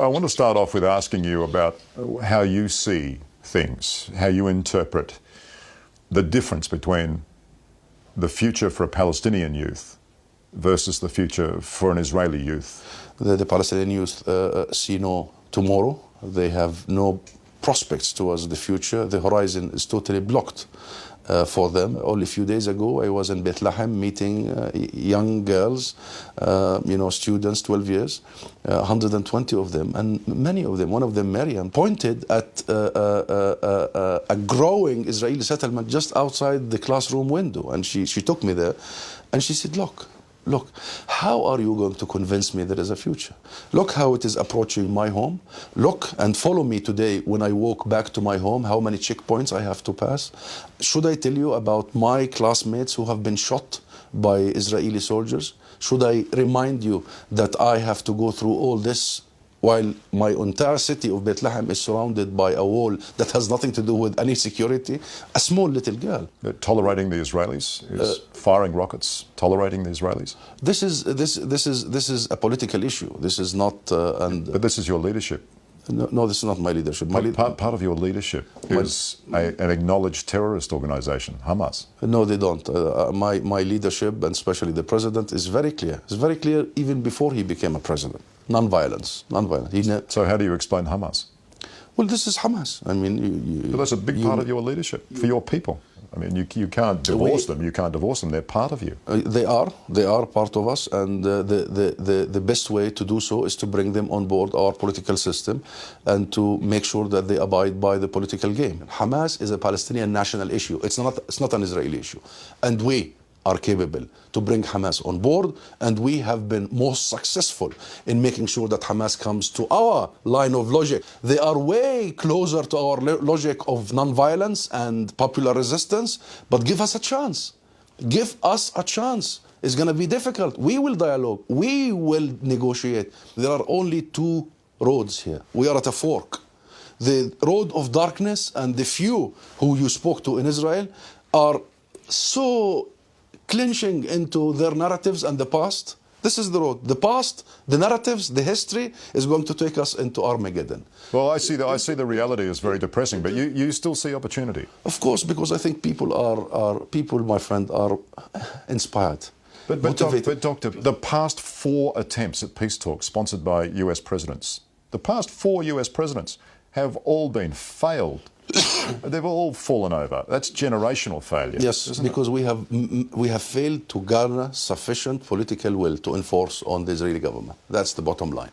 I want to start off with asking you about how you see things, how you interpret the difference between the future for a Palestinian youth versus the future for an Israeli youth. The Palestinian youth see no tomorrow. They have no prospects towards the future. The horizon is totally blocked for them. Only a few days ago, I was in Bethlehem meeting young girls, students, 12 years, 120 of them, and many of them, one of them, Miriam, pointed at a growing Israeli settlement just outside the classroom window. And she took me there, and she said, Look, how are you going to convince me there is a future? Look how it is approaching my home. Look and follow me today when I walk back to my home, how many checkpoints I have to pass. Should I tell you about my classmates who have been shot by Israeli soldiers? Should I remind you that I have to go through all this while my entire city of Bethlehem is surrounded by a wall that has nothing to do with any security? A small little girl. Tolerating the Israelis is firing rockets. Tolerating the Israelis. This is a political issue. This is not. But this is your leadership. No, this is not my leadership. Part of your leadership is an acknowledged terrorist organization, Hamas. No, they don't. My leadership, and especially the president, is very clear. It's very clear even before he became a president. Non-violence. So how do you explain Hamas? Well, this is Hamas. I mean, but that's a big part of your leadership for your people. I mean, you can't divorce them. You can't divorce them. They're part of you. They are part of us, and the best way to do so is to bring them on board our political system and to make sure that they abide by the political game. Hamas is a Palestinian national issue. It's not an Israeli issue, and we are capable to bring Hamas on board, and we have been most successful in making sure that Hamas comes to our line of logic. They are way closer to our logic of non-violence and popular resistance, but give us a chance. Give us a chance. It's going to be difficult. We will dialogue. We will negotiate. There are only two roads here. We are at a fork. The road of darkness and the few who you spoke to in Israel are so clinching into their narratives and the past. This is the road. The past, the narratives, the history is going to take us into Armageddon. Well, I see the reality is very depressing, but you still see opportunity. Of course, because I think people, my friend, are inspired. But Doctor, the past 4 attempts at peace talks sponsored by US presidents, the past 4 US presidents have all been failed. They've all fallen over. That's generational failure. Yes, because we have failed to garner sufficient political will to enforce on the Israeli government. That's the bottom line.